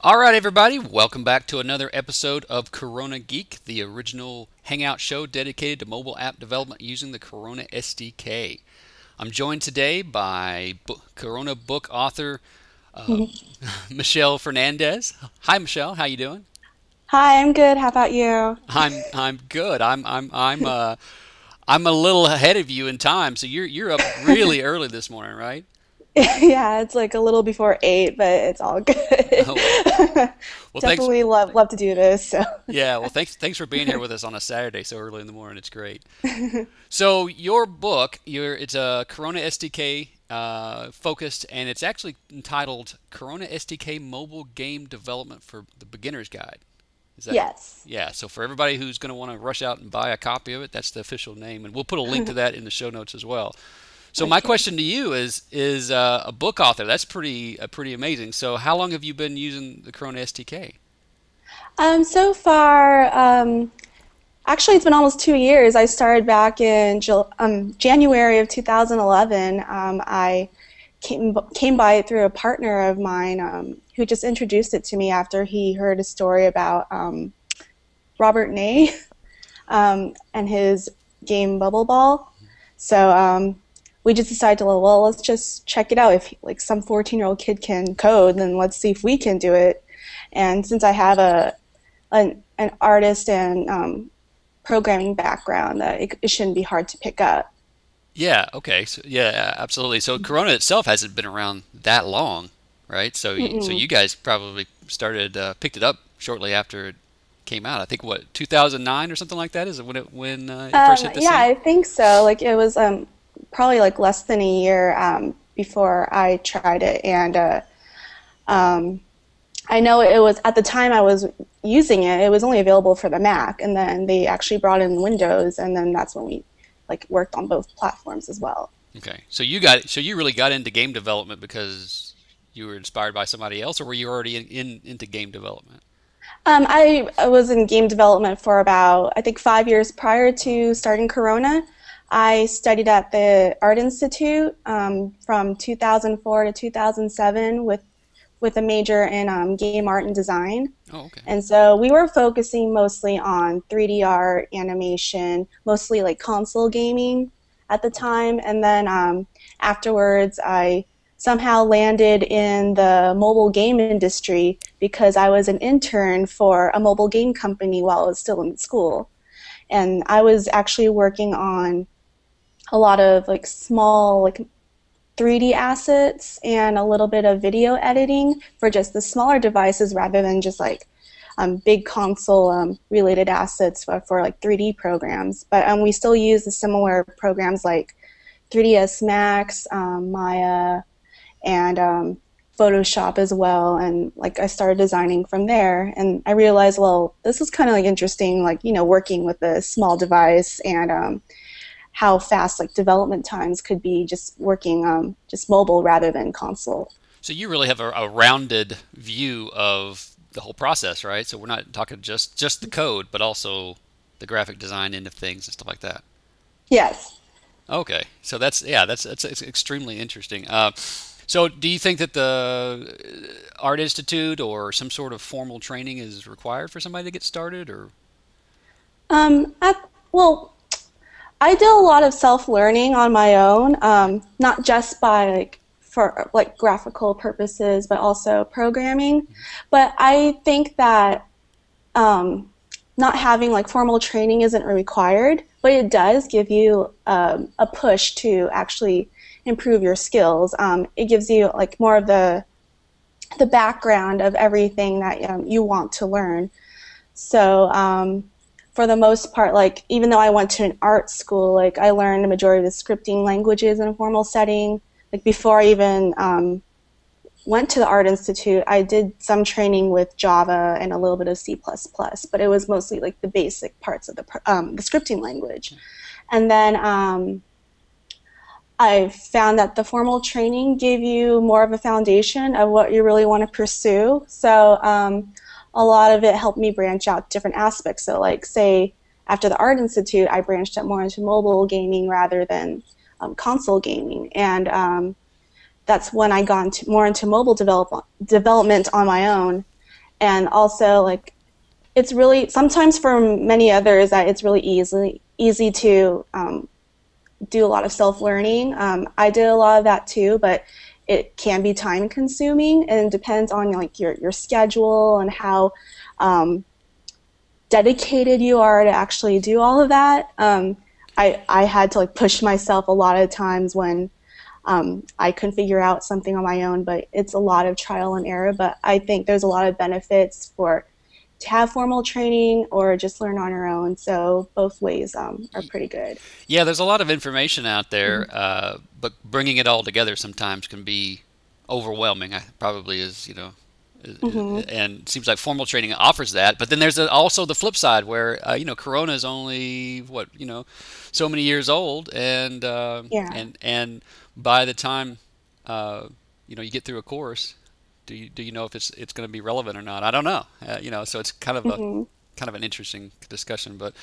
All right, everybody, welcome back to another episode of Corona Geek, the original Hangout show dedicated to mobile app development using the Corona SDK. I'm joined today by Corona book author uh, Mhm. Michelle Fernandez. Hi, Michelle. How you doing? Hi, I'm good. How about you? I'm good. I'm a little ahead of you in time, so you're up really early this morning, right? Yeah, it's like a little before 8, but it's all good. Oh well. Well, thanks. Definitely love to do this. So, Yeah, well, thanks for being here with us on a Saturday so early in the morning. It's great. So your book, it's a Corona SDK focused, and it's actually entitled Corona SDK Mobile Game Development for the Beginner's Guide. Is that? yes. Yeah. So for everybody who's going to want to rush out and buy a copy of it, that's the official name, and we'll put a link to that in the show notes as well. So my Okay. question to you is a book author. That's pretty amazing. So how long have you been using the Corona SDK? So far, actually, it's been almost 2 years. I started back in January of 2011. I came by it through a partner of mine who just introduced it to me after he heard a story about Robert Ney and his game Bubble Ball. So we just decided to, well, let's just check it out. If like some 14-year-old kid can code, then let's see if we can do it. And since I have an artist and programming background, it shouldn't be hard to pick up. Yeah, okay. So, yeah, absolutely. So Corona itself hasn't been around that long, right? So Mm-mm. you guys probably started picked it up shortly after it came out. I think what 2009 or something like that is it when it first hit the Yeah, scene? I think so. Like it was probably like less than a year before I tried it, and um, I know it was at the time I was using it. It was only available for the Mac, and then they actually brought in Windows, and then that's when we like worked on both platforms as well. Okay. So you really got into game development because you were inspired by somebody else, or were you already into game development? I was in game development for about, I think, 5 years prior to starting Corona. I studied at the Art Institute from 2004 to 2007 with a major in game art and design. Oh, okay. And so we were focusing mostly on 3D art, animation, mostly like console gaming at the Okay. time. And then afterwards, I somehow landed in the mobile game industry because I was an intern for a mobile game company while I was still in school. And I was actually working on a lot of like small like 3D assets and a little bit of video editing for just the smaller devices rather than just like big console related assets for like 3D programs. But we still use the similar programs like 3ds Max, Maya, and Photoshop as well. And like I started designing from there, and I realized, well, this is kind of like interesting, like working with a small device and how fast like development times could be just working just mobile rather than console. So you really have a rounded view of the whole process, right? So we're not talking just the code, but also the graphic design end of things and stuff like that. Yes. Okay, so that's it's extremely interesting. So do you think that the Art Institute or some sort of formal training is required for somebody to get started, or? Well, I did a lot of self-learning on my own, not just by like for like graphical purposes, but also programming. But I think that um, not having like formal training isn't required, but it does give you a push to actually improve your skills. It gives you like more of the background of everything that you want to learn. So for the most part, like even though I went to an art school, like I learned a majority of the scripting languages in a formal setting. Like before I even went to the Art Institute, I did some training with Java and a little bit of C++, but it was mostly like the basic parts of the scripting language. And then I found that the formal training gave you more of a foundation of what you really want to pursue. So a lot of it helped me branch out different aspects. So like say after the Art Institute, I branched out more into mobile gaming rather than console gaming. And that's when I got more into mobile development on my own. And also, like, it's really sometimes for many others that it's really easy to do a lot of self-learning. I did a lot of that too, but it can be time consuming and it depends on like your schedule and how um, dedicated you are to actually do all of that. I had to like push myself a lot of times when I couldn't figure out something on my own, but it's a lot of trial and error. But I think there's a lot of benefits for to have formal training or just learn on your own. So both ways are pretty good. Yeah, there's a lot of information out there, Mm-hmm. but bringing it all together sometimes can be overwhelming. I probably is, Mm-hmm. and it seems like formal training offers that. But then there's also the flip side where Corona is only what so many years old, Yeah. and by the time you get through a course, do you know if it's going to be relevant or not? I don't know. So it's Mm-hmm. kind of an interesting discussion. But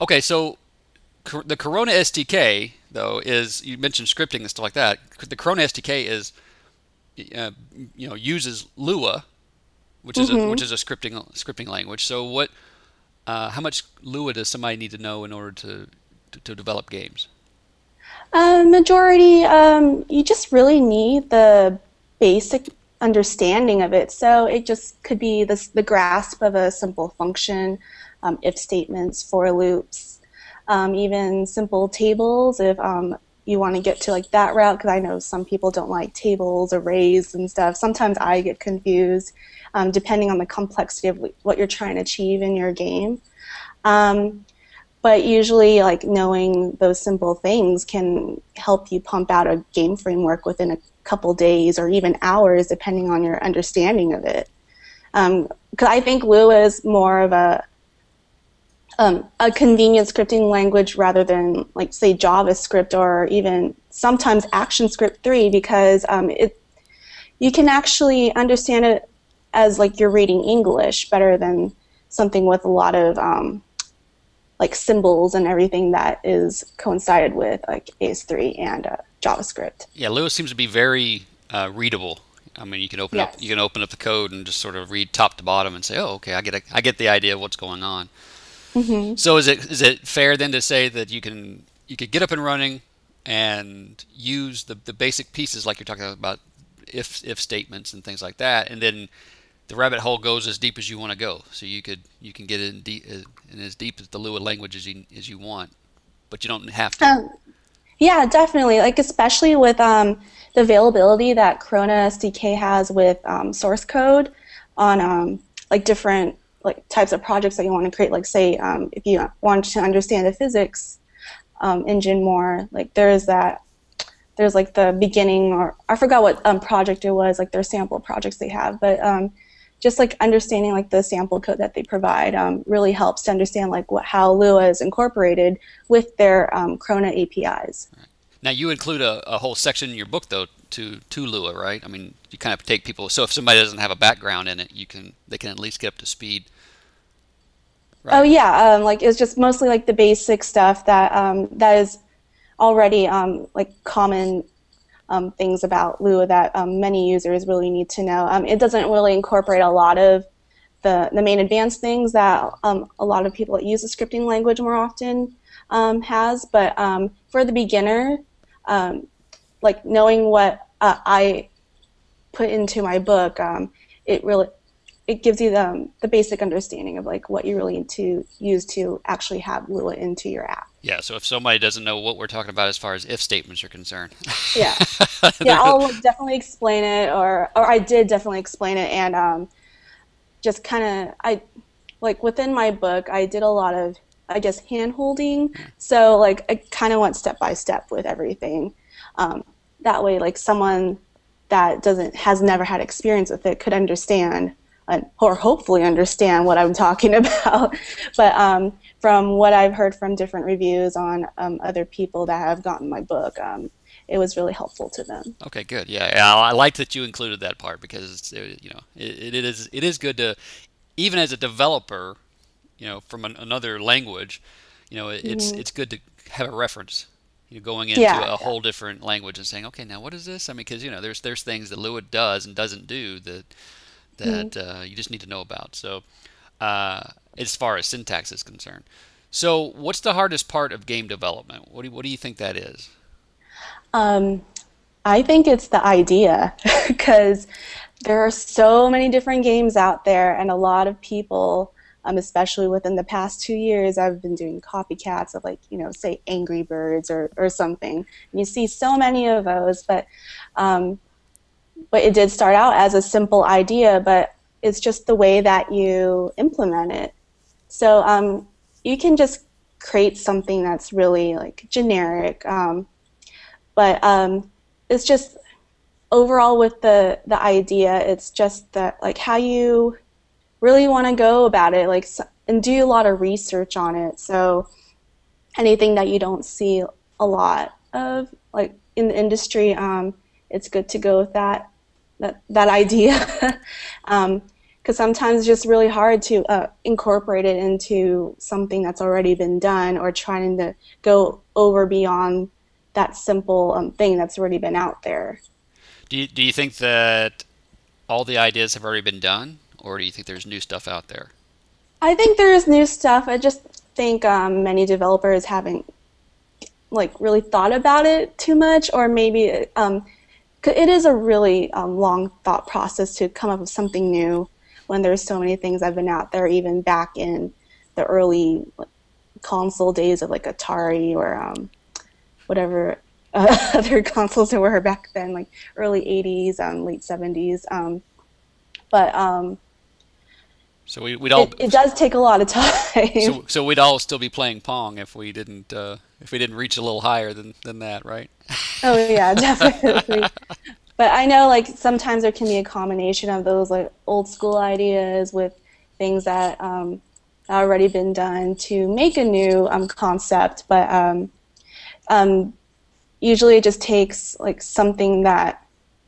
okay, so the Corona SDK though is you mentioned scripting and stuff like that. The Corona SDK is uh, uses Lua, which Mm-hmm. is a scripting language. So how much Lua does somebody need to know in order to develop games? Majority, you just really need the basic understanding of it. So it just could be the grasp of a simple function, if statements, for loops, even simple tables if you want to get to like that route, because I know some people don't like tables, arrays, and stuff. Sometimes I get confused depending on the complexity of what you're trying to achieve in your game. Um, but usually, like knowing those simple things can help you pump out a game framework within a couple days or even hours, depending on your understanding of it. Because I think Lua is more of a convenient scripting language rather than like say JavaScript or even sometimes ActionScript 3 because you can actually understand it as like you're reading English better than something with a lot of like symbols and everything that is coincided with like AS3 and JavaScript. Yeah, Lua seems to be very readable. I mean, you Yes. can open up the code and just sort of read top to bottom and say, oh, okay, I get the idea of what's going on. Mm-hmm. So is it fair then to say that you could get up and running and use the basic pieces like you're talking about if statements and things like that, and then the rabbit hole goes as deep as you want to go. So you can get in as deep as the Lua language as you want, but you don't have to. Um, Yeah, definitely. Like especially with the availability that Corona SDK has with source code on like different like types of projects that you want to create. Like say if you want to understand the physics engine more, like there's like the beginning or I forgot what project it was. Like their sample projects they have, but just like understanding like the sample code that they provide really helps to understand like how Lua is incorporated with their Corona APIs. Now you include a whole section in your book though to Lua, right? I mean, you kind of take people. So if somebody doesn't have a background in it, they can at least get up to speed, Oh right? yeah, like it's just mostly like the basic stuff that is already like common things about Lua that many users really need to know. It doesn't really incorporate a lot of the main advanced things that a lot of people that use the scripting language more often has, but for the beginner, um, like knowing what I put into my book, it really it gives you the basic understanding of like what you really need to use to actually have Lua into your app. Yeah. So if somebody doesn't know what we're talking about as far as if statements are concerned, Yeah, yeah, they're I'll like, definitely explain it, or I did definitely explain it, and just kind of I like within my book, I did a lot of I guess hand holding, so like I kind of went step by step with everything. Um, that way, like someone that doesn't has never had experience with it could understand or hopefully understand what I'm talking about. But from what I've heard from different reviews on other people that have gotten my book, it was really helpful to them. okay, good. Yeah, yeah. I like that you included that part because it is good to even as a developer, from another language, Mm-hmm. it's good to have a reference. Going into Yeah, a yeah. whole different language and saying, okay, now what is this? I mean, because there's things that Lua does and doesn't do Mhm. that you just need to know about. So, as far as syntax is concerned. So, what's the hardest part of game development? What do you think that is? Um, I think it's the idea because there are so many different games out there, and a lot of people, especially within the past 2 years, I've been doing copycats of like, say Angry Birds or something. And you see so many of those, um, but it did start out as a simple idea, but it's just the way that you implement it. So you can just create something that's really like generic, but it's just overall with the idea, it's just that like how you really want to go about it, like and do a lot of research on it. So anything that you don't see a lot of like in the industry, it's good to go with that idea. Because sometimes it's just really hard to incorporate it into something that's already been done or trying to go over beyond that simple thing that's already been out there. Do you think that all the ideas have already been done, or do you think there's new stuff out there? I think there is new stuff. I just think many developers haven't like really thought about it too much, or maybe it is a really long thought process to come up with something new when there's so many things that have been out there, even back in the early like, console days of like Atari or whatever other consoles there were back then, like early 80s, late 70s. But So we'd all it does take a lot of time. so we'd all still be playing Pong if we didn't reach a little higher than that, right? Oh yeah, definitely. But I know like sometimes there can be a combination of those like old school ideas with things that already been done to make a new concept. But um, usually it just takes like something that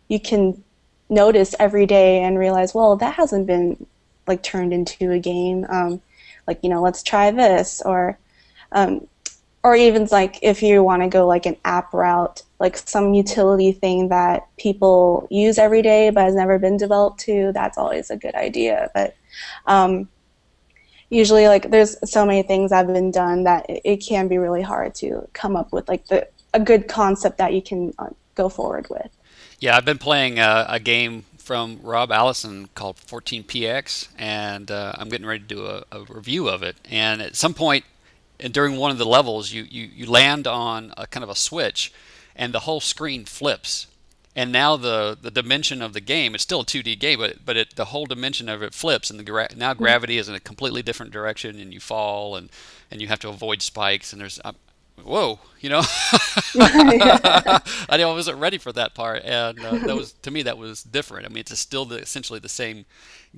you can notice every day and realize, well, that hasn't been like turned into a game. Like let's try this, um, or even like if you want to go like an app route, like some utility thing that people use every day but has never been developed to, that's always a good idea. But um, usually like there's so many things that have been done that it can be really hard to come up with like a good concept that you can go forward with. Yeah, I've been playing a game from Rob Allison called 14px, and I'm getting ready to do a review of it. And at some point during one of the levels, you land on a kind of a switch, and the whole screen flips. And now the dimension of the game, it's still a 2D game, but the whole dimension of it flips, and now gravity is in a completely different direction, and you fall, and you have to avoid spikes, and there's whoa, I wasn't ready for that part, and that was to me that was different. I mean, it's still essentially the same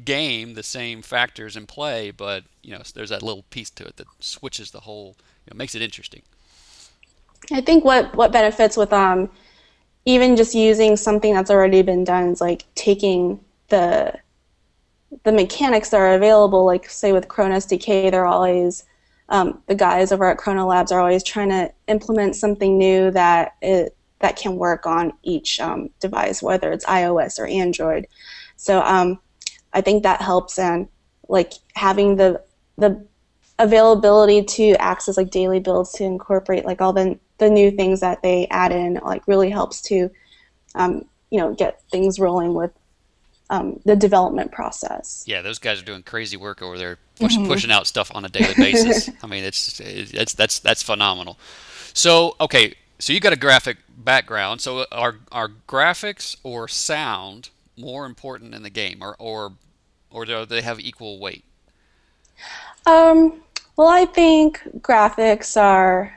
game, the same factors in play, but there's that little piece to it that switches the whole, makes it interesting. I think what benefits with even just using something that's already been done is like taking the mechanics that are available, like say with Chrome SDK, they're always the guys over at Chrono Labs are always trying to implement something new that can work on each device, whether it's iOS or Android. So I think that helps, and like having the availability to access like daily builds to incorporate like all the new things that they add in like really helps to get things rolling with the development process. Yeah, those guys are doing crazy work over there, pushing out stuff on a daily basis. I mean, that's phenomenal. So okay, so you got a graphic background. So are graphics or sound more important in the game, or do they have equal weight? Um, well, I think graphics are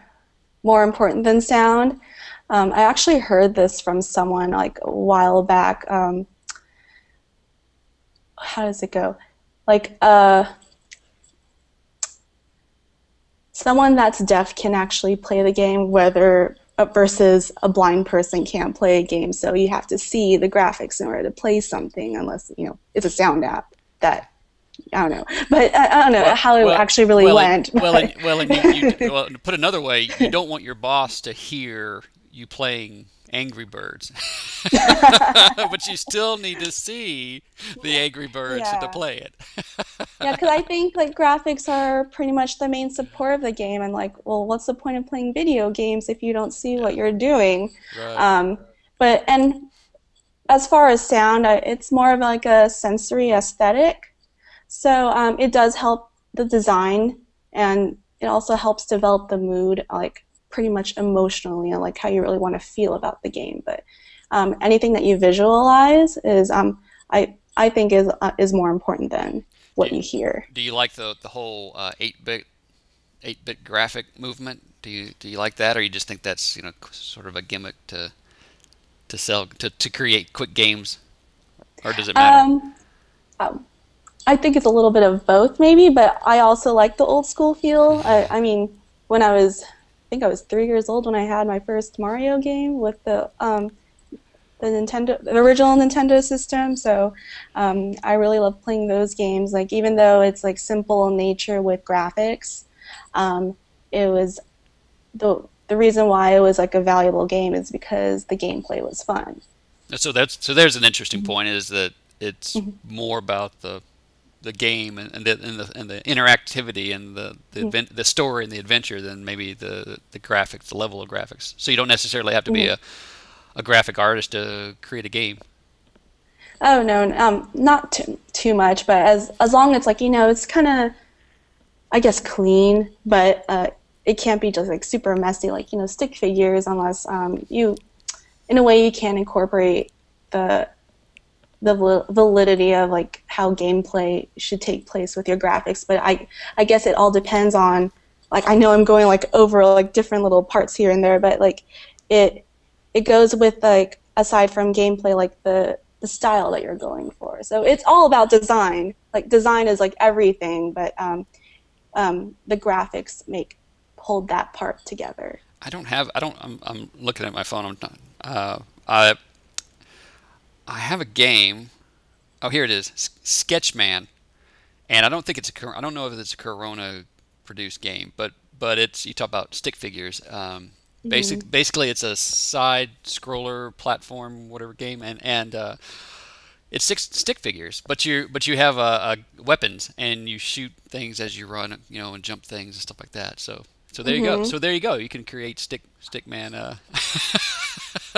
more important than sound. I actually heard this from someone like a while back. How does it go? Like, someone that's deaf can actually play the game, whether versus a blind person can't play a game. So you have to see the graphics in order to play something, unless it's a sound app that I don't know. But I don't know how it actually really went. Well, put another way, you don't want your boss to hear you playing Angry Birds. But you still need to see the Angry Birds to Yeah. play it. Yeah, because I think like graphics are pretty much the main support of the game, and like, well, what's the point of playing video games if you don't see Yeah, what you're doing? right. Um, but and as far as sound, it's more of like a sensory aesthetic. So it does help the design, and it also helps develop the mood, like pretty much emotionally, and like how you really want to feel about the game. But anything that you visualize is, I think, is more important than Do what you, you hear. do you like the whole 8-bit graphic movement? Do you like that, or you just think that's sort of a gimmick to sell to create quick games, or does it matter? Um, I think it's a little bit of both, maybe, but I also like the old school feel. I mean, I think I was 3 years old when I had my first Mario game with the original Nintendo system. So I really love playing those games. Like even though it's like simple in nature with graphics, it was the reason why it was like a valuable game is because the gameplay was fun. So there's an interesting point is that it's more about the game and the interactivity and the story and the adventure than maybe the graphics, the level of graphics. So you don't necessarily have to be a graphic artist to create a game. Oh no, not too much, but as long as like it's kind of, I guess, clean, but it can't be just like super messy, like stick figures, unless in a way, you can incorporate the validity of like how gameplay should take place with your graphics. But I guess it all depends on, like, I know I'm going like over like different little parts here and there, but like it it goes with like, aside from gameplay, like the style that you're going for. So it's all about design. Like design is like everything, but the graphics make hold that part together. I'm looking at my phone. I'm not, I have a game. Oh, here it is, Sketchman, and I don't think I don't know if it's a Corona produced game, but it's you talk about stick figures. Hmm. Basically, it's a side scroller platform, whatever game, and it's six stick figures, but you have weapons and you shoot things as you run, and jump things and stuff like that. So there you go. Hmm. So there you go. You can create stickman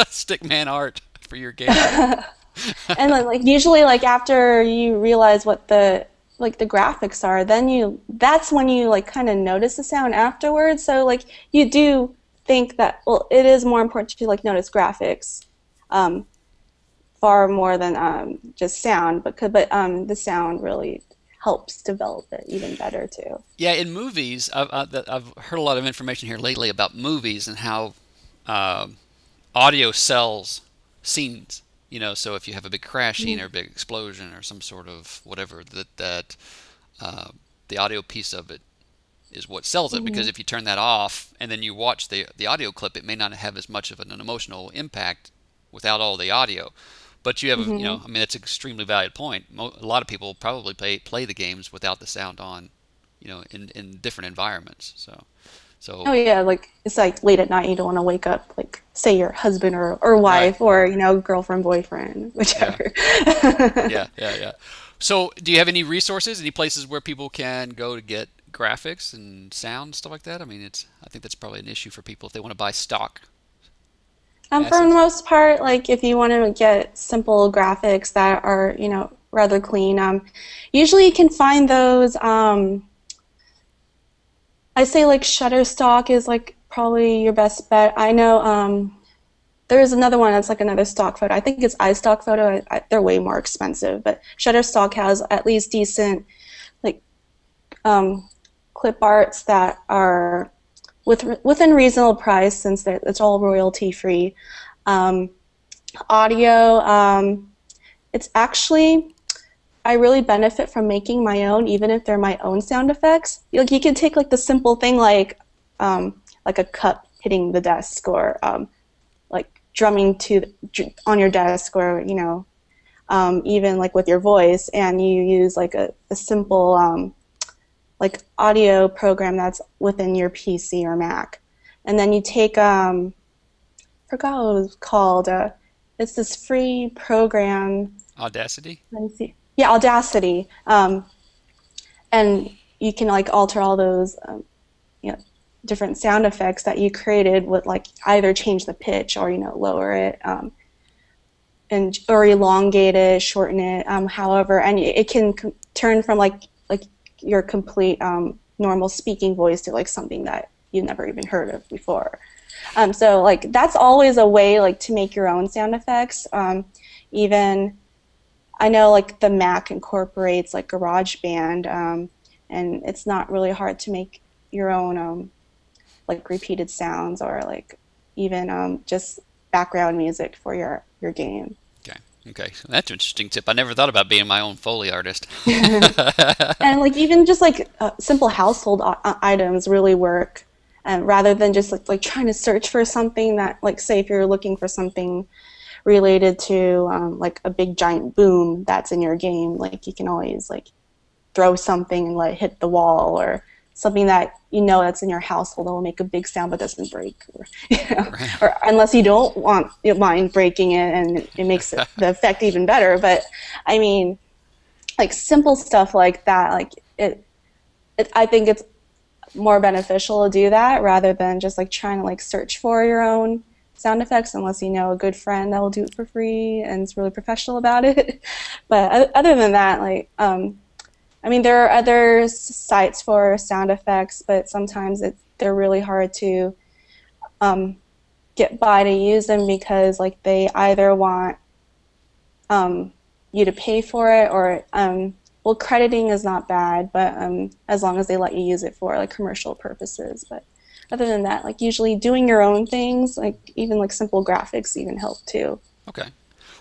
stickman art for your game. And then, like usually, like after you realize what the graphics are, then that's when you like kind of notice the sound afterwards. So like you do think that, well, it is more important to like notice graphics, um, far more than just sound, but the sound really helps develop it even better too. Yeah, in movies, I've heard a lot of information here lately about movies and how uh, audio sells scenes. So if you have a big crash scene or a big explosion or some sort of whatever, that uh, the audio piece of it is what sells it. Because Hmm. if you turn that off and then you watch the audio clip, it may not have as much of an emotional impact without all the audio. But you have, Hmm. I mean, that's an extremely valid point. A lot of people probably play the games without the sound on, in different environments. So Oh yeah, like it's like late at night, you don't want to wake up like, say, your husband or right, wife, or girlfriend, boyfriend, yeah, whichever. yeah. So do you have any resources, any places where people can go to get graphics and sound stuff like that? I mean, I think that's probably an issue for people if they want to buy stock For the assets. most part, like if you want to get simple graphics that are, rather clean, usually you can find those. I say like Shutterstock is like probably your best bet. I know there is another one that's like another stock photo. I think it's iStock Photo. They're way more expensive, but Shutterstock has at least decent like um, clip arts that are within reasonable price, since it's all royalty free. Um, Audio, it's actually, I really benefit from making my own, even if they're my own sound effects. Like you can take like the simple thing like a cup hitting the desk, or like drumming on your desk, or even like with your voice, and you use like a simple like audio program that's within your PC or Mac, and then you take, I forgot what it was called. it's this free program. Audacity? Let me see. Yeah, Audacity. And you can like alter all those you know, different sound effects that you created with like either change the pitch or lower it, and or elongate it, shorten it, however, and it can turn from like your complete normal speaking voice to like something that you've never even heard of before. So like that's always a way like to make your own sound effects. Even I know like the Mac incorporates like GarageBand, and it's not really hard to make your own like repeated sounds or like even just background music for your game. Okay. Okay. So that's an interesting tip. I never thought about being my own Foley artist. And like even just like simple household items really work, rather than just like trying to search for something that like say if you're looking for something related to like a big giant boom that's in your game, like you can always like throw something and let it hit the wall, or something that that's in your household that will make a big sound but doesn't break, or, Right. or unless you don't mind breaking it and it makes the effect even better. But I mean, like simple stuff like that, like I think it's more beneficial to do that rather than just like trying to like search for your own sound effects, unless you know a good friend that will do it for free and is really professional about it. But other than that, like I mean, there are other sites for sound effects, but sometimes they're really hard to get by to use them, because like they either want you to pay for it, or well, crediting is not bad, but as long as they let you use it for like commercial purposes. But other than that, like usually doing your own things, like even like simple graphics even help too. Okay.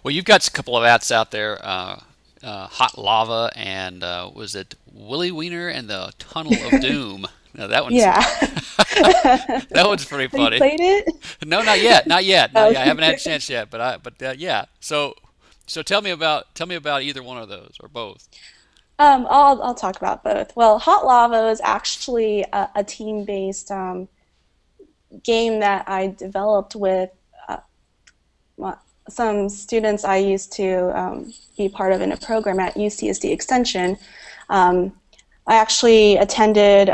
Well, you've got a couple of apps out there, Hot Lava and was it Willy Wiener and the Tunnel of Doom? Now that one's Yeah. that one's pretty Have you funny. played it? No, not yet, not yet, not Oh. yet. I haven't had a chance yet, but yeah. So tell me about either one of those or both. I'll talk about both. Well, Hot Lava is actually a team-based game that I developed with uh, some students I used to be part of in a program at UCSD Extension. Um, I actually attended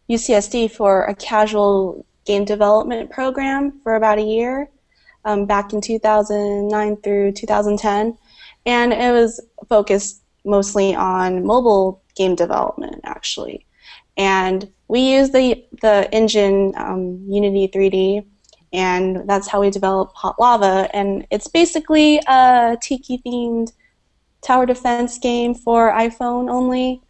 UCSD for a casual game development program for about a year, back in 2009 through 2010, and it was focused mostly on mobile game development, actually. And we used the engine Unity 3D, and that's how we developed Hot Lava. And it's basically a tiki-themed tower defense game for iPhone only.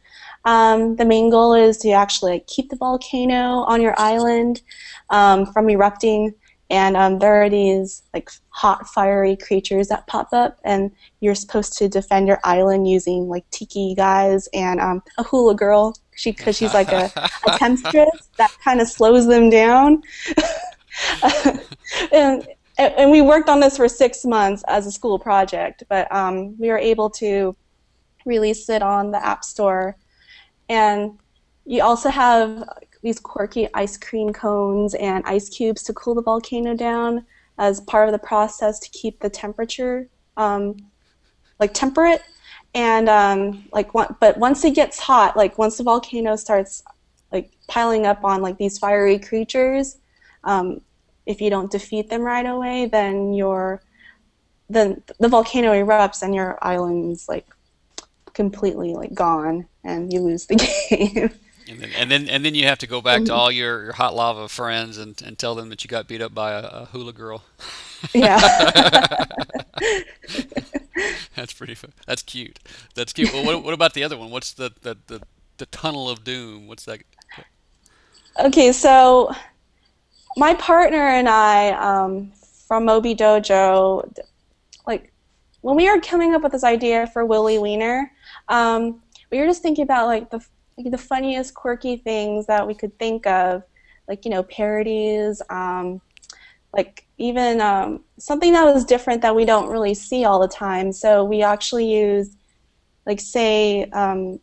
The main goal is to actually like, keep the volcano on your island from erupting, and there are these like hot, fiery creatures that pop up, and you're supposed to defend your island using like tiki guys and a hula girl, because she's like a temptress that kind of slows them down. and and we worked on this for 6 months as a school project, but we were able to release it on the App Store. And you also have these quirky ice cream cones and ice cubes to cool the volcano down as part of the process to keep the temperature like temperate. And but once it gets hot, like once the volcano starts like piling up on like these fiery creatures, if you don't defeat them right away, then the volcano erupts and your island's like completely like gone and you lose the game. And then you have to go back to all your hot lava friends and tell them that you got beat up by a hula girl. Yeah. That's pretty fun. That's cute. That's cute. Well, what about the other one? What's the Tunnel of Doom? What's that? Okay, so my partner and I from Moby Dojo, like when we were coming up with this idea for Willy Wiener, we were just thinking about like the funniest, quirky things that we could think of, like parodies, like even something that was different that we don't really see all the time. So we actually used, like, say,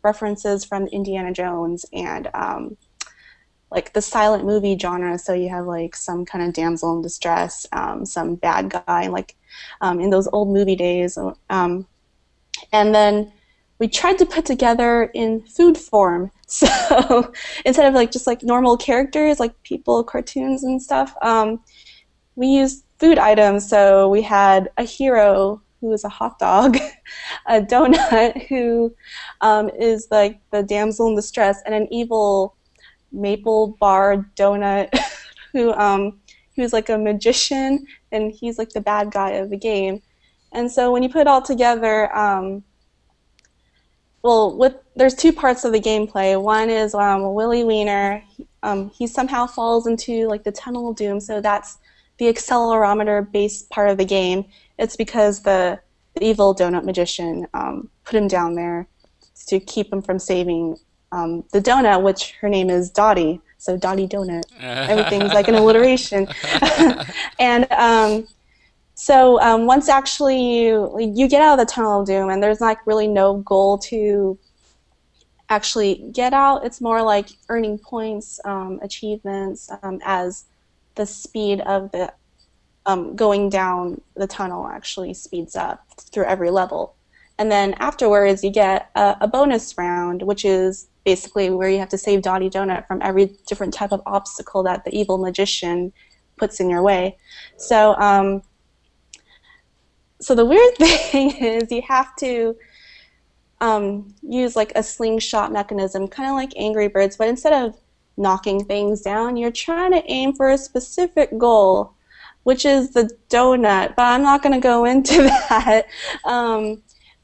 references from Indiana Jones and like the silent movie genre. So you have like some kind of damsel in distress, some bad guy, like in those old movie days. And then we tried to put together in food form. So instead of like just like normal characters, like people, cartoons and stuff, we used food items. So we had a hero who is a hot dog, a donut who is like the damsel in distress, and an evil maple bar donut who's like a magician, and he's like the bad guy of the game. And so when you put it all together, there's two parts of the gameplay. One is Willie Wiener. He somehow falls into like the tunnel of doom, so that's the accelerometer-based part of the game. It's because the evil donut magician put him down there to keep him from saving the donut, which her name is Dottie. So Dottie Donut. Everything's like an alliteration. And so once actually you get out of the tunnel of doom, and there's like really no goal to actually get out. It's more like earning points, achievements, as the speed of the going down the tunnel actually speeds up through every level. And then afterwards you get a bonus round, which is basically where you have to save Dottie Donut from every different type of obstacle that the evil magician puts in your way. So so the weird thing is you have to use like a slingshot mechanism, kind of like Angry Birds, but instead of knocking things down, you're trying to aim for a specific goal, which is the donut, but I'm not going to go into that.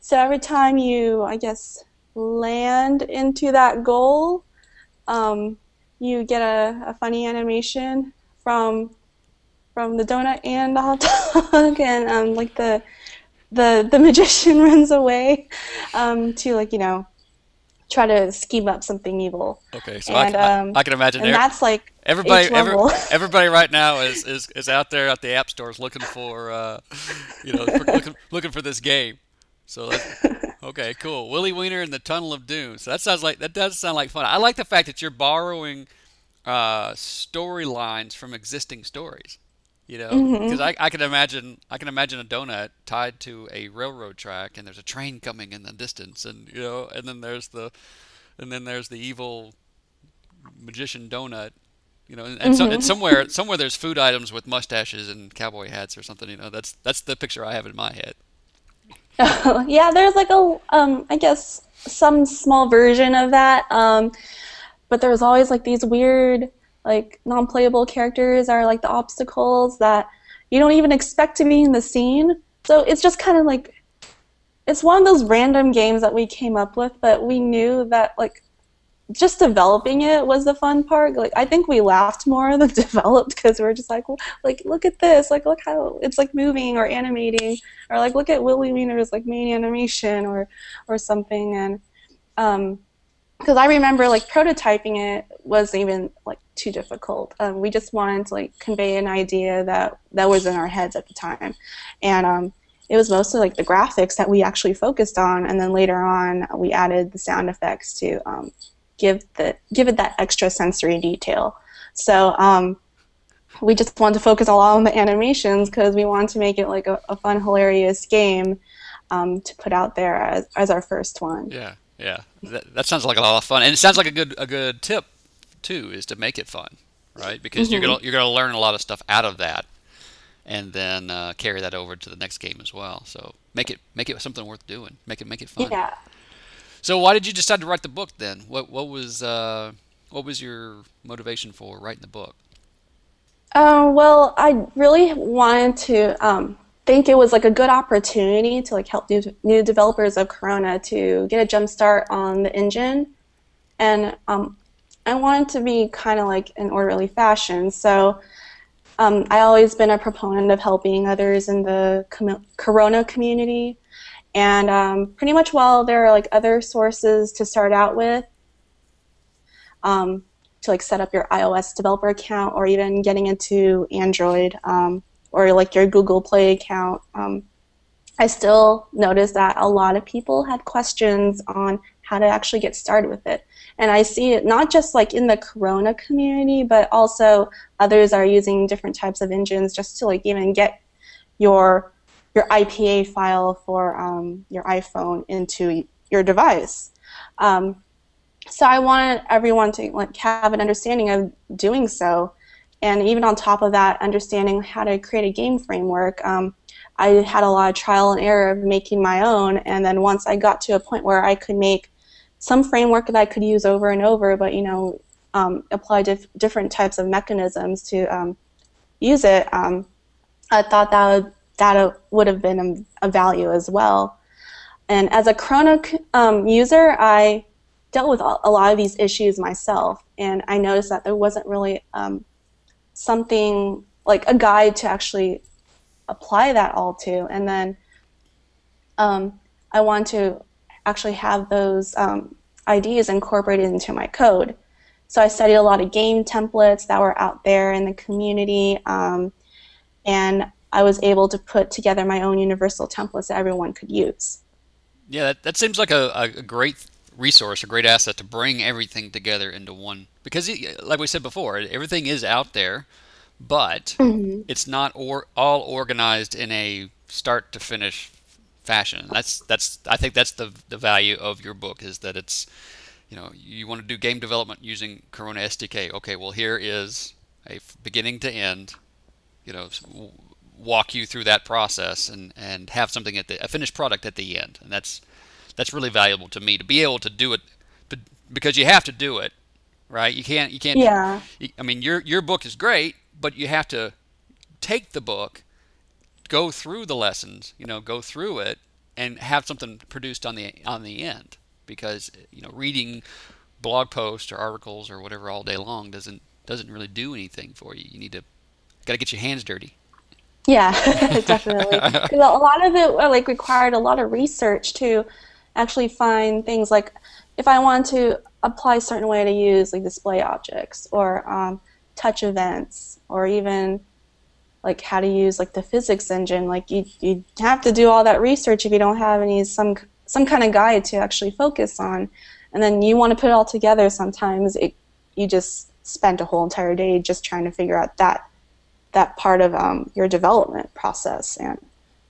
So every time you, I guess, land into that goal, you get a funny animation from the donut and the hot dog, and like the magician runs away to, like, you know, try to scheme up something evil. Okay, so and, I can imagine and that's like everybody right now is out there at the app stores looking for looking for this game. So okay, cool. Willie Wiener in the Tunnel of Doom. So that does sound like fun. I like the fact that you're borrowing storylines from existing stories. You know, because I can imagine a donut tied to a railroad track, and there's a train coming in the distance, and you know, and then there's the evil magician donut, you know, and somewhere there's food items with mustaches and cowboy hats or something. You know, that's the picture I have in my head. Yeah, there's like I guess some small version of that, but there's always like these weird, like, non-playable characters are like the obstacles that you don't even expect to be in the scene. So it's just kind of like, it's one of those random games that we came up with, but we knew that, like, just developing it was the fun part. Like, I think we laughed more than developed, because we were just like, well, like, look at this, like, look how it's like moving or animating, or like, look at Willie Wiener's like main animation or something. And because I remember, like, prototyping it wasn't even like too difficult. We just wanted to, like, convey an idea that was in our heads at the time, and it was mostly like the graphics that we actually focused on, and then later on we added the sound effects to give it that extra sensory detail. So we just wanted to focus a lot on the animations, because we wanted to make it like a fun, hilarious game to put out there as our first one. Yeah. Yeah, that sounds like a lot of fun, and it sounds like a good tip too, is to make it fun, right? Because you're gonna learn a lot of stuff out of that, and then carry that over to the next game as well. So make it something worth doing. Make it fun. Yeah. So why did you decide to write the book then? What was your motivation for writing the book? Well, I really wanted to think it was like a good opportunity to, like, help new developers of Corona to get a jump start on the engine, and I wanted to be kind of like in orderly fashion. So I always been a proponent of helping others in the Corona community, and pretty much while there are like other sources to start out with, to like set up your iOS developer account, or even getting into Android, or like your Google Play account, I still noticed that a lot of people had questions on how to actually get started with it. And I see it not just like in the Corona community, but also others are using different types of engines just to like even get your IPA file for your iPhone into your device. Um, so I wanted everyone to like have an understanding of doing so, and even on top of that, understanding how to create a game framework. I had a lot of trial and error of making my own, and then once I got to a point where I could make some framework that I could use over and over, but apply different types of mechanisms to use it. I thought that would have been a value as well. And as a Corona user, I dealt with a lot of these issues myself, and I noticed that there wasn't really something like a guide to actually apply that all to. And then I want to actually have those ideas incorporated into my code. So I studied a lot of game templates that were out there in the community, and I was able to put together my own universal templates that everyone could use. Yeah, that seems like a great resource, a great asset to bring everything together into one. Because, like we said before, everything is out there, but Hmm. it's not all organized in a start to finish fashion. That's I think that's the value of your book is that it's you want to do game development using Corona SDK. Okay, well here is a beginning to end, you know, walk you through that process and have something a finished product at the end. And that's really valuable to me to be able to do it because you have to do it, right? You can't Yeah. I mean your book is great, but you have to take the book, go through the lessons, go through it and have something produced on the end because reading blog posts or articles or whatever all day long doesn't really do anything for you. You need to got to get your hands dirty. Yeah, definitely. Because a lot of it like required a lot of research to actually find things like if I want to apply a certain way to use like display objects or touch events or even like how to use like the physics engine, like you have to do all that research if you don't have some kind of guide to actually focus on, and then you want to put it all together. Sometimes you just spend a whole entire day just trying to figure out that part of your development process. And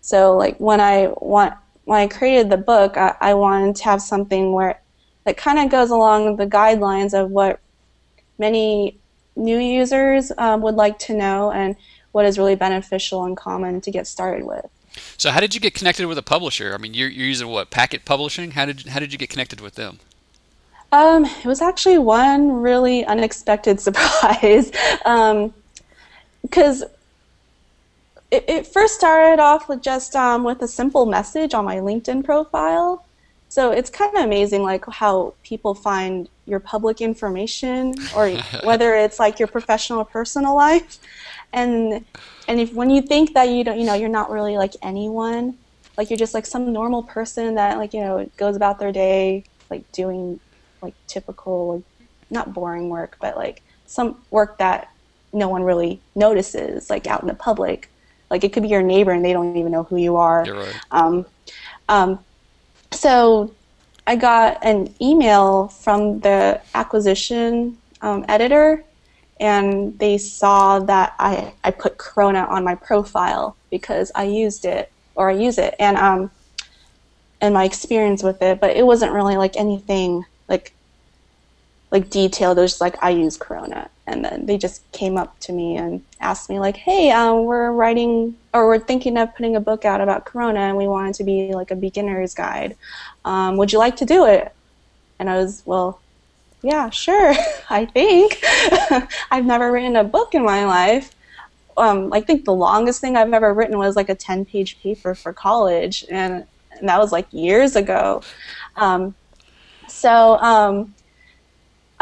so like when I created the book, I wanted to have something where that kind of goes along the guidelines of what many new users would like to know and what is really beneficial and common to get started with. So how did you get connected with a publisher? I mean, you're using what, Packet Publishing? How did you get connected with them? It was actually one really unexpected surprise because it first started off with just with a simple message on my LinkedIn profile. So it's kind of amazing like how people find your public information or whether it's like your professional or personal life. And if when you think that you don't, you're not really like anyone, like you're just like some normal person that like, goes about their day like doing like typical like not boring work, but like some work that no one really notices like out in the public. Like it could be your neighbor and they don't even know who you are. You're right. Um, so I got an email from the acquisition editor, and they saw that I put Corona on my profile because I used it or I use it, and my experience with it, but it wasn't really like anything like detailed. It was just like I use Corona, and then they just came up to me and asked me like, hey, we're thinking of putting a book out about Corona, and we want it to be like a beginner's guide. Would you like to do it? And I was, well, yeah, sure. I think I've never written a book in my life. I think the longest thing I've ever written was like a 10-page paper for college, and that was like years ago. So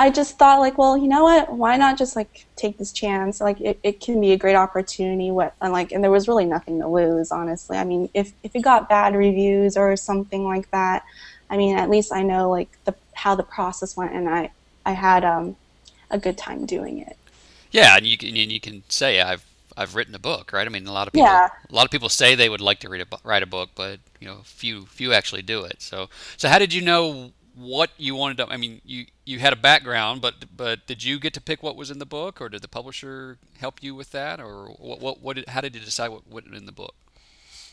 I just thought like, well, you know what? Why not just like take this chance? Like it can be a great opportunity. And there was really nothing to lose, honestly. I mean, if it got bad reviews or something like that, I mean, at least I know like how the process went, and I had a good time doing it. Yeah, and you can say I've written a book, right? I mean, Yeah. a lot of people say they would like to write a book, but few actually do it. So how did you know what you wanted to. I mean, you had a background, but did you get to pick what was in the book, or did the publisher help you with that, or how did you decide what in the book?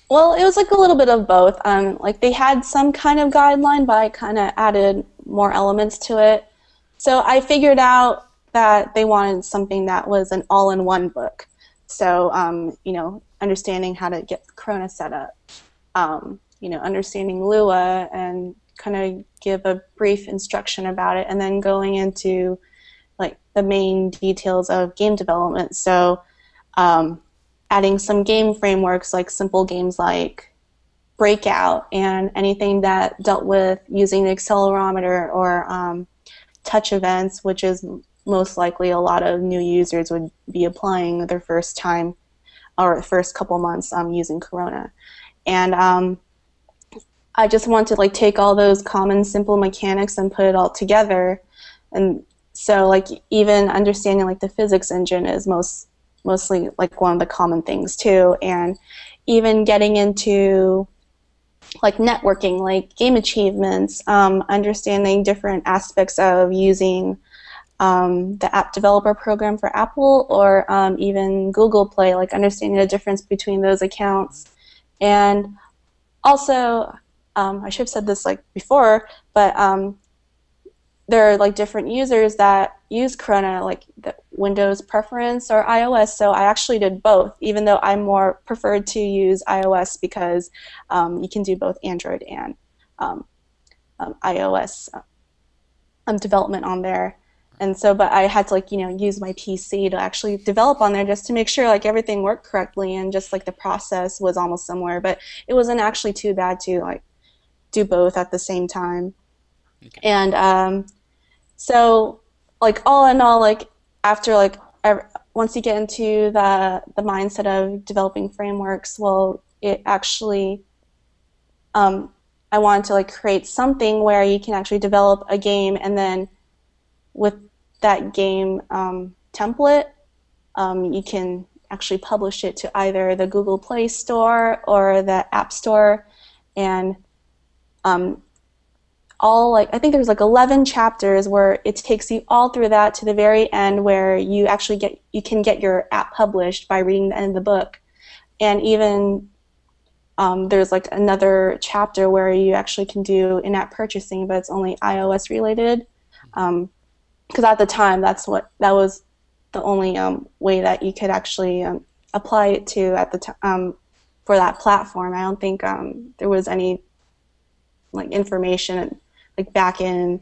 Well, it was like a little bit of both. Like they had some kind of guideline, but I kind of added more elements to it. So I figured out that they wanted something that was an all-in-one book. So, understanding how to get Corona set up, understanding Lua and kind of give a brief instruction about it, and then going into like the main details of game development. So, adding some game frameworks like simple games like Breakout and anything that dealt with using the accelerometer or touch events, which is most likely a lot of new users would be applying their first time or first couple months using Corona. And I just want to like take all those common simple mechanics and put it all together. And so like even understanding like the physics engine is mostly like one of the common things too. And even getting into like networking, like game achievements, understanding different aspects of using the app developer program for Apple or even Google Play, like understanding the difference between those accounts. And also, I should have said this like before, but there are like different users that use Corona, like the Windows preference or iOS. So I actually did both, even though I more preferred to use iOS because you can do both Android and iOS development on there. And so, but I had to like use my PC to actually develop on there just to make sure like everything worked correctly and just like the process was almost similar. But it wasn't actually too bad to like do both at the same time. Okay. And so like all in all, like after like once you get into the mindset of developing frameworks, well, it actually I wanted to like create something where you can actually develop a game, and then with that game template, you can actually publish it to either the Google Play Store or the App Store, and all like I think there's like 11 chapters where it takes you all through that to the very end, where you actually can get your app published by reading the end of the book, and even there's like another chapter where you actually can do in-app purchasing, but it's only iOS related. Because at the time, that was the only way that you could actually apply it to at the for that platform. I don't think there was any like information like back in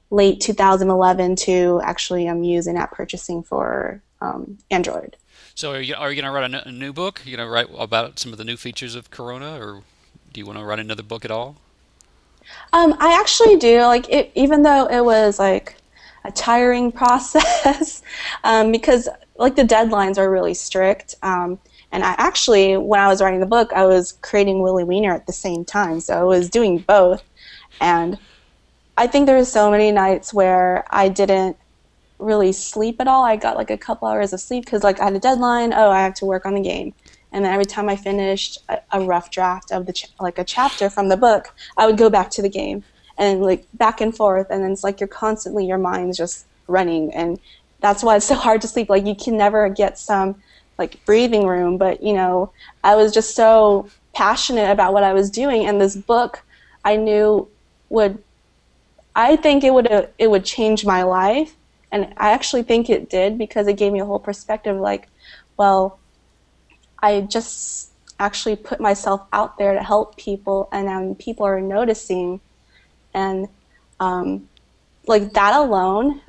late 2011 to actually use in-app purchasing for Android. So are you going to write a new book? Are you going to write about some of the new features of Corona, or do you want to write another book at all? I actually do. Like even though it was like a tiring process because like the deadlines are really strict. And I actually, when I was writing the book, I was creating Willy Wiener at the same time, so I was doing both. And I think there were so many nights where I didn't really sleep at all. I got like a couple hours of sleep because like I had a deadline. Oh, I have to work on the game. And then every time I finished a rough draft of like a chapter from the book, I would go back to the game and like back and forth. And then it's like your mind's just running. And that's why it's so hard to sleep. Like you can never get some like breathing room. But I was just so passionate about what I was doing. And this book, I knew I think it would change my life. And I actually think it did, because it gave me a whole perspective like, well, I just actually put myself out there to help people, and people are noticing. And like that alone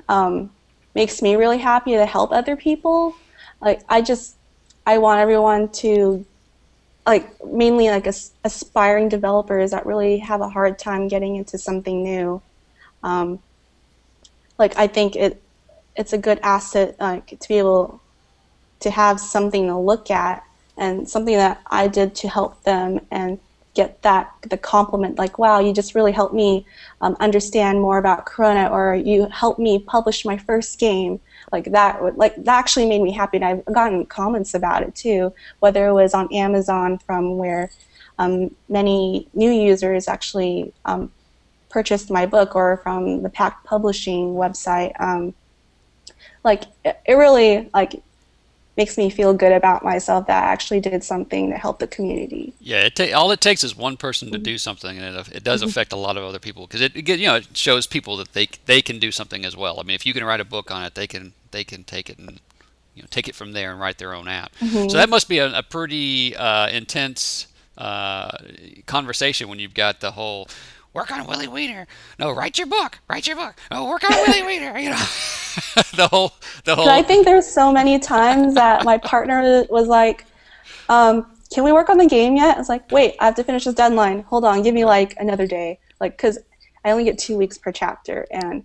makes me really happy to help other people. Like I want everyone to, like mainly like aspiring developers that really have a hard time getting into something new. Like I think it's a good asset to be able to have something to look at, and something that I did to help them and get the compliment, like, wow, you just really helped me understand more about Corona, or you helped me publish my first game. That actually made me happy, and I've gotten comments about it too, whether it was on Amazon from where many new users actually purchased my book or from the Pact Publishing website, like it really like makes me feel good about myself that I actually did something to help the community. Yeah, all it takes is one person to do something, and it does affect a lot of other people because it shows people that they can do something as well. I mean, if you can write a book on it, they can take it and take it from there and write their own app. So that must be a pretty intense conversation when you've got the whole work on Willie Weeder. No, write your book. Write your book. Oh, work on Willie Weeder. The But I whole. think there's so many times that my partner was like, can we work on the game yet? I was like, wait, I have to finish this deadline. Hold on, give me like another day. Like, because I only get 2 weeks per chapter, and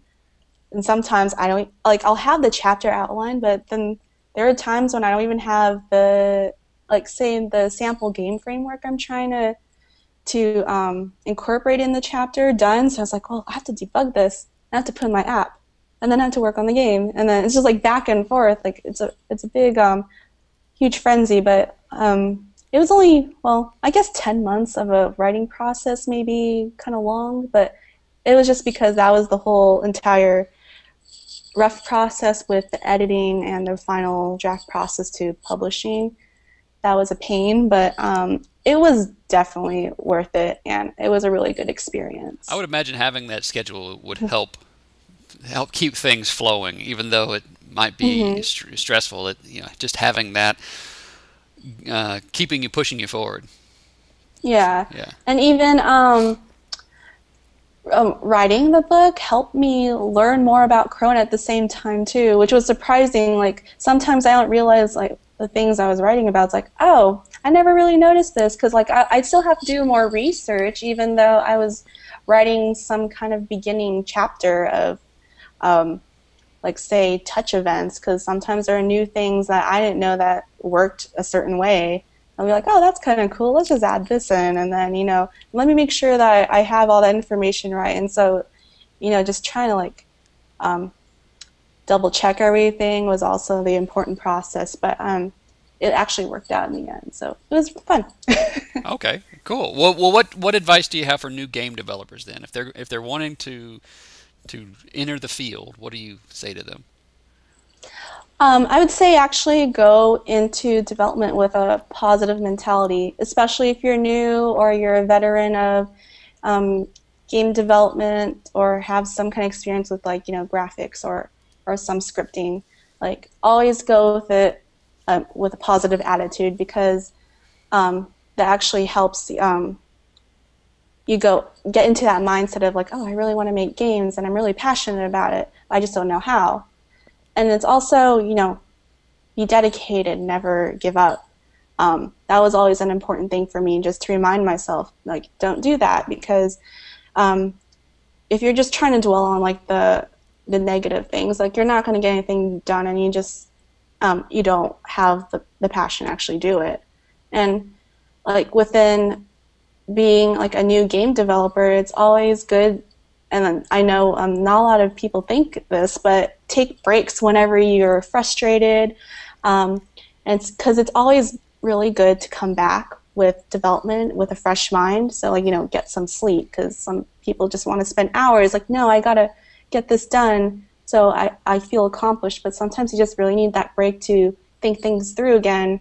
sometimes I don't like I'll have the chapter outline, but then there are times when I don't even have the say the sample game framework I'm trying to incorporate in the chapter done. So I was like, well, I have to debug this. I have to put in my app, and then I have to work on the game, and then it's just like back and forth. Like it's a big huge frenzy, but it was only, well, I guess 10 months of a writing process, maybe kind of long, but it was just because that was the whole entire rough process with the editing and the final draft process to publishing. That was a pain, but it was definitely worth it, and it was a really good experience. I would imagine having that schedule would help keep things flowing, even though it might be stressful. Just having that pushing you forward. Yeah. Yeah. And even writing the book helped me learn more about Corona at the same time too, which was surprising. Like sometimes I don't realize like the things I was writing about. It's like, oh, I never really noticed this, because like I still have to do more research, even though I was writing some kind of beginning chapter of like say touch events, because sometimes there are new things that I didn't know that worked a certain way. I'll be like, oh, that's kind of cool. Let's just add this in, and then let me make sure that I have all that information right. And so, just trying to like double check everything was also the important process. But it actually worked out in the end, so it was fun. Okay, cool. Well, what advice do you have for new game developers then? If they're wanting to enter the field, what do you say to them? I would say actually go into development with a positive mentality, especially if you're new or you're a veteran of game development or have some kind of experience with like graphics or some scripting. Like always go with it with a positive attitude, because that actually helps you get into that mindset of like, oh, I really want to make games and I'm really passionate about it. I just don't know how. And it's also, be dedicated, never give up. That was always an important thing for me, just to remind myself, like, don't do that, because if you're just trying to dwell on like the negative things, like you're not going to get anything done, and you just you don't have the passion to actually do it. And like within being like a new game developer, it's always good. And I know not a lot of people think this, but take breaks whenever you're frustrated. And it's because it's always really good to come back with development with a fresh mind. So like, get some sleep, because some people just want to spend hours like, no, I got to get this done so I feel accomplished. But sometimes you just really need that break to think things through again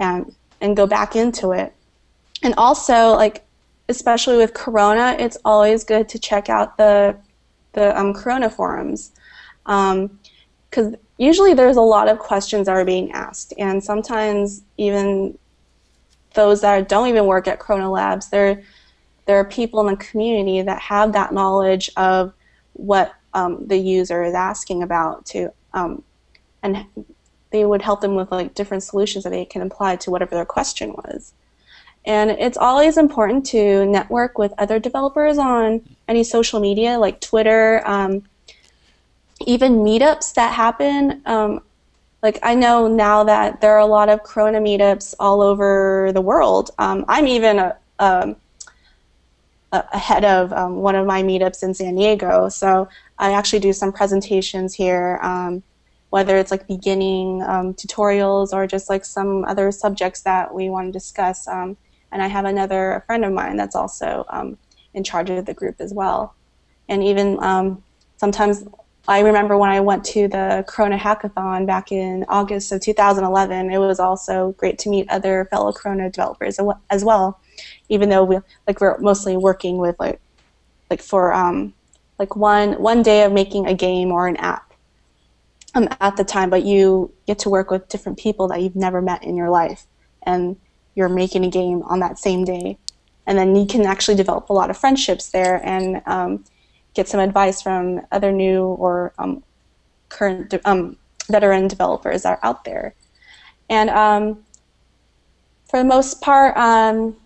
and go back into it. And also, like, especially with Corona, it's always good to check out the Corona forums, because usually there's a lot of questions that are being asked, and sometimes even those that don't even work at Corona Labs, there are people in the community that have that knowledge of what the user is asking about and they would help them with like different solutions that they can apply to whatever their question was. And it's always important to network with other developers on any social media, like Twitter, even meetups that happen. Like I know now that there are a lot of Corona meetups all over the world. I'm even ahead of one of my meetups in San Diego, so I actually do some presentations here, whether it's like beginning tutorials or just like some other subjects that we want to discuss. And I have a friend of mine that's also in charge of the group as well. And even sometimes I remember when I went to the Corona Hackathon back in August of 2011, it was also great to meet other fellow Corona developers as well, even though we're mostly working with for like one day of making a game or an app at the time, but you get to work with different people that you've never met in your life, and you're making a game on that same day, and then you can actually develop a lot of friendships there and get some advice from other new or current veteran developers that are out there. And for the most part,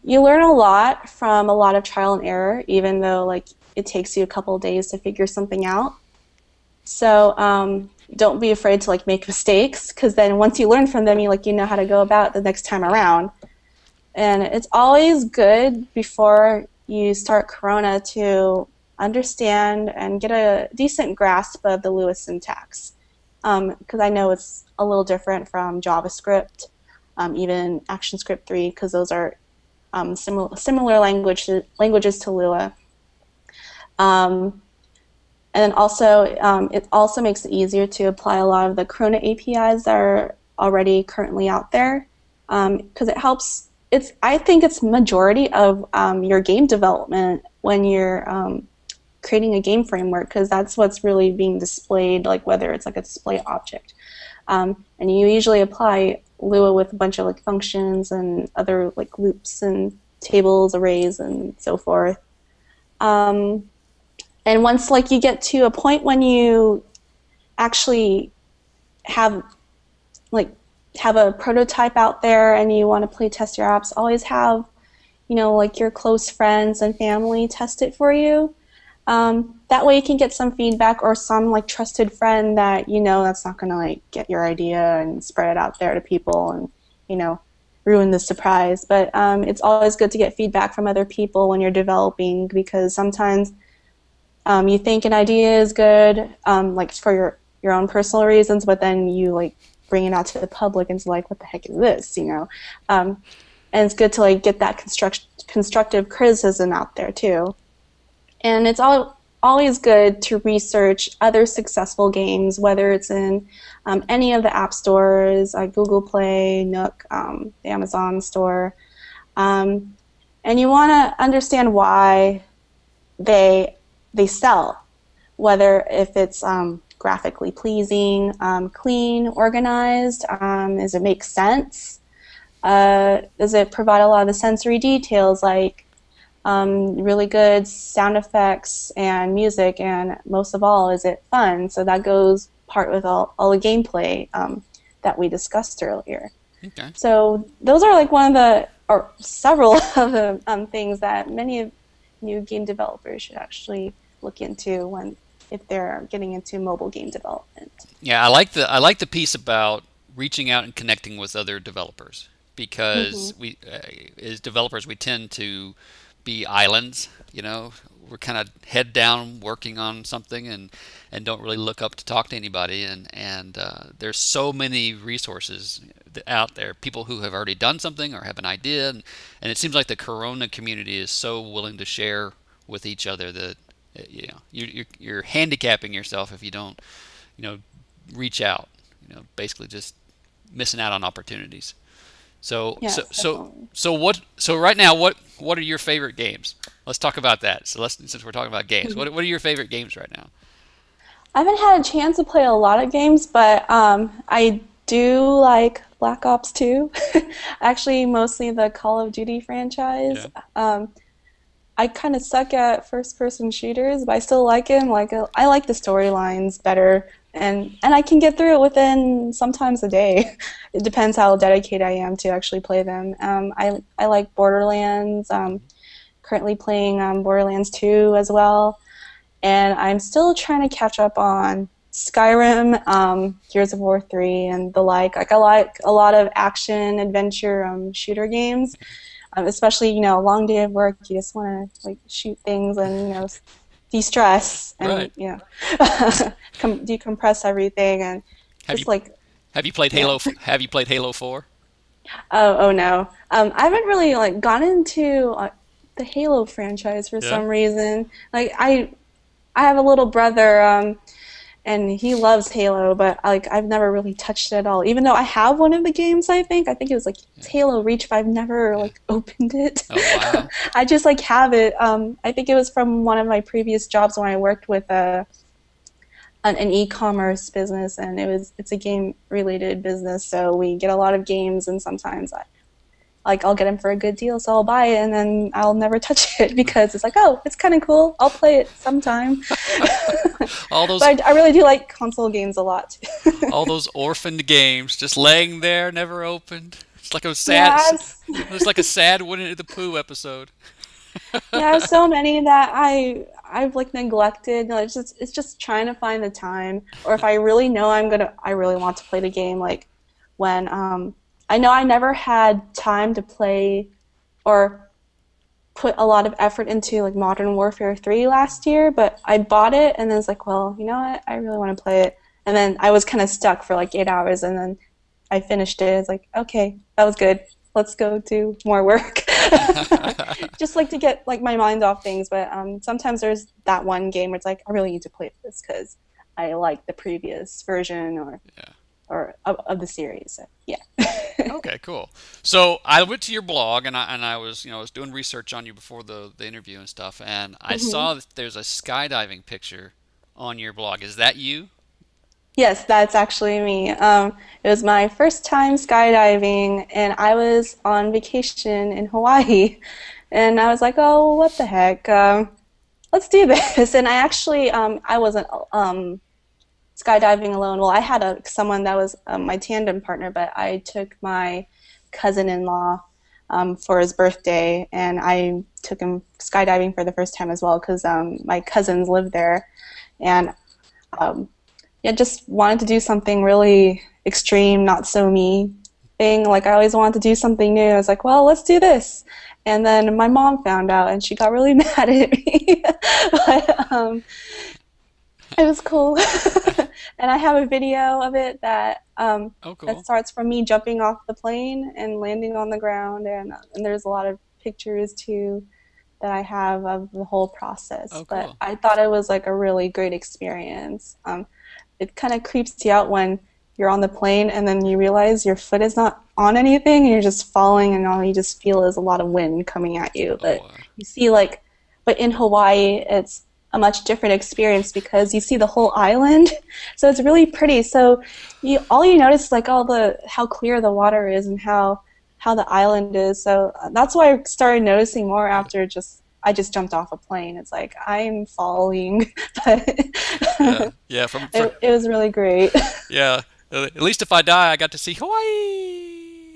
you learn a lot from a lot of trial and error, even though like it takes you a couple of days to figure something out. So don't be afraid to like make mistakes, because then once you learn from them, you know how to go about it the next time around. And it's always good before you start Corona to understand and get a decent grasp of the Lua syntax, because I know it's a little different from JavaScript, even ActionScript 3, because those are similar languages to Lua. And then also, it also makes it easier to apply a lot of the Corona APIs that are already currently out there, because it helps. I think it's majority of your game development when you're creating a game framework, because that's what's really being displayed, like whether it's like a display object. And you usually apply Lua with a bunch of like functions and other like loops and tables, arrays, and so forth. And once like you get to a point when you actually have a prototype out there and you want to play test your apps, always have, like your close friends and family test it for you. That way you can get some feedback, or some like trusted friend that that's not going to like get your idea and spread it out there to people and ruin the surprise. But it's always good to get feedback from other people when you're developing, because sometimes you think an idea is good, like for your own personal reasons, but then you like bring it out to the public and it's like, what the heck is this, and it's good to like get that constructive criticism out there too. And it's always good to research other successful games, whether it's in any of the app stores, like Google Play, Nook, the Amazon store, and you want to understand why they sell, whether if it's graphically pleasing, clean, organized, does it make sense, does it provide a lot of the sensory details like really good sound effects and music, and most of all, is it fun? So that goes part with all the gameplay that we discussed earlier. Okay. So those are like or several of the things that many of new game developers should actually look into if they're getting into mobile game development. Yeah, I like the piece about reaching out and connecting with other developers, because we as developers, we tend to be islands. We're kind of head down working on something and don't really look up to talk to anybody, and there's so many resources out there, people who have already done something or have an idea, and it seems like the Corona community is so willing to share with each other that you're handicapping yourself if you don't reach out, basically just missing out on opportunities. So Yes, so right now, what are your favorite games? Let's talk about that. So since we're talking about games, what are your favorite games right now? I haven't had a chance to play a lot of games, but I do like Black Ops 2. Actually, mostly the Call of Duty franchise. Yeah. I kind of suck at first-person shooters, but I still like them. I like the storylines better, and I can get through it within sometimes a day. It depends how dedicated I am to actually play them. I like Borderlands. Currently playing Borderlands 2 as well, and I'm still trying to catch up on Skyrim, Gears of War 3, and the like. I like a lot of action adventure shooter games. Especially, a long day of work, you just want to like shoot things and de-stress and Right. decompress everything and Have just you have you played Halo? Have you played Halo 4? Oh no, I haven't really gone into the Halo franchise for Yeah. some reason. I I have a little brother, and he loves Halo, but like I've never really touched it at all. Even though I have one of the games, I think it was like Yeah. it's Halo Reach, but I've never Yeah. like opened it. Oh wow. I just like have it. I think it was from one of my previous jobs when I worked with an e-commerce business, and it's a game related business, so we get a lot of games, and sometimes I'll get them for a good deal, so I'll buy it and then I'll never touch it because it's like, oh, it's kind of cool, I'll play it sometime. All those But I really do like console games a lot too. all those orphaned games just laying there, never opened. It's like a sad. Yes. It's like a sad Winnie the Pooh episode. Yeah, I have so many that I've like neglected. No, it's just trying to find the time, or if I really know I really want to play the game, like when I know I never had time to play or put a lot of effort into like Modern Warfare 3 last year, but I bought it and then it's like, well, you know what? I really want to play it. And then I was kind of stuck for like 8 hours, and then I finished it. It's like, okay, that was good. Let's go do more work. Just like to get like my mind off things, but sometimes there's that one game where it's like, I really need to play this because I like the previous version Yeah. or of the series. So, yeah. Okay, cool. So I went to your blog and I was I was doing research on you before the interview and stuff, and I hmm saw that there's a skydiving picture on your blog. Is that you? Yes, that's actually me. It was my first time skydiving, and I was on vacation in Hawaii. And I was like, oh, what the heck? Let's do this. And I wasn't skydiving alone. Well, I had someone that was my tandem partner, but I took my cousin-in-law for his birthday, and I took him skydiving for the first time as well because my cousins live there. And um, yeah, just wanted to do something really extreme, not so me thing. Like I always wanted to do something new. I was like, well, let's do this. And then my mom found out, and she got really mad at me. But it was cool. And I have a video of it Oh, that cool. starts from me jumping off the plane and landing on the ground, and there's a lot of pictures too that I have of the whole process. Oh, But cool. I thought it was like a really great experience. It kind of creeps you out when you're on the plane and then you realize your foot is not on anything and you're just falling, and all you just feel is a lot of wind coming at you. Oh, But you see but in Hawaii it's a much different experience because you see the whole island. So it's really pretty. So all you notice is like how clear the water is and how the island is. So that's why I started noticing more after I just jumped off a plane. It's like I'm falling, but yeah, yeah. From it was really great. yeah. At least if I die, I got to see Hawaii.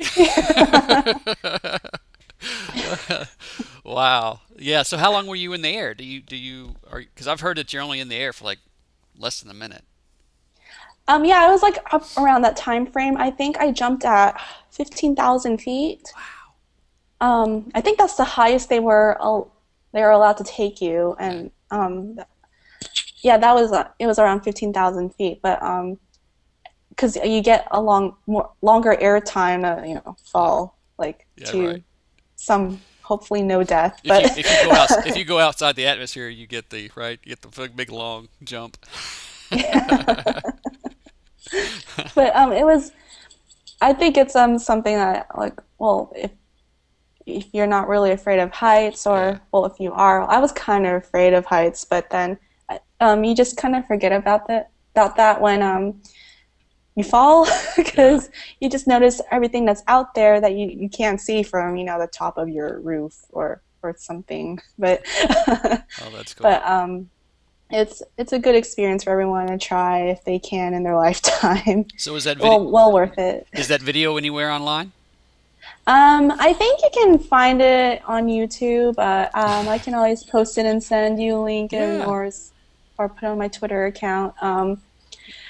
Wow. Yeah. So how long were you in the air? Because I've heard that you're only in the air for like less than a minute. Yeah, I was like up around that time frame. I think I jumped at 15,000 feet. Wow. I think that's the highest they were allowed to take you, Okay. and yeah, that was it was around 15,000 feet. But because you get a longer air time, fall like Yeah. to Right. some hopefully no death, If but if you go outside the atmosphere, you get the right. You get the big long jump. but it was. I think it's something that like well if you're not really afraid of heights, Yeah. or well if you are, I was kind of afraid of heights, but then you just kind of forget about that when you fall Yeah. because you just notice everything that's out there that you can't see from the top of your roof or something. But Oh, that's cool. but it's a good experience for everyone to try if they can in their lifetime. So is that video? Well worth it. Is that video anywhere online? I think you can find it on YouTube. I can always post it and send you a link, Yeah. or put it on my Twitter account.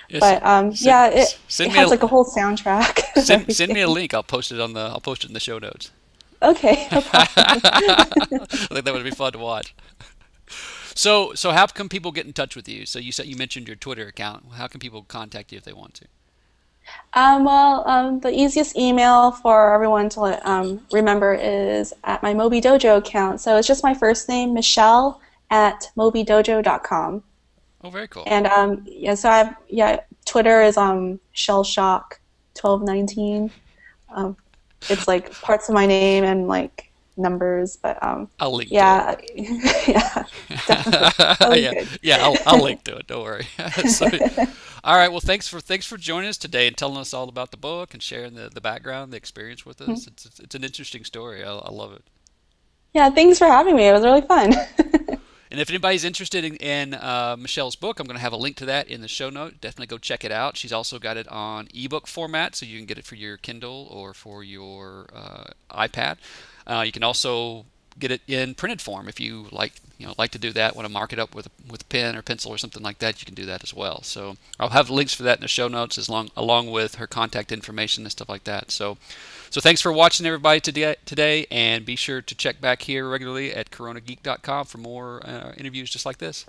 Yes. But yeah, it Send me has like a whole soundtrack of send me a everything. link. I'll post it in the show notes. Okay, no problem. I think that would be fun to watch. So how can people get in touch with you? So you mentioned your Twitter account. How can people contact you if they want to? The easiest email for everyone to remember is at my Moby Dojo account. So it's just my first name, Michelle, at mobydojo.com. Oh, very cool. And yeah, so I yeah, Twitter is shellshock 1219. Um, it's like parts of my name and like numbers, but I'll link to it. yeah, yeah, definitely. That was Yeah, good. yeah, I'll link to it. Don't worry. So, all right. Well, thanks for joining us today and telling us all about the book and sharing the background, the experience with us. It's an interesting story. I love it. Yeah, thanks for having me. It was really fun. And if anybody's interested in Michelle's book, I'm going to have a link to that in the show note. Definitely go check it out. She's also got it on ebook format, so you can get it for your Kindle or for your iPad. You can also get it in printed form if you like to do that. Want to mark it up with a pen or pencil or something like that, you can do that as well. So I'll have links for that in the show notes along with her contact information and stuff like that. So thanks for watching, everybody, today, and be sure to check back here regularly at coronageek.com for more interviews just like this.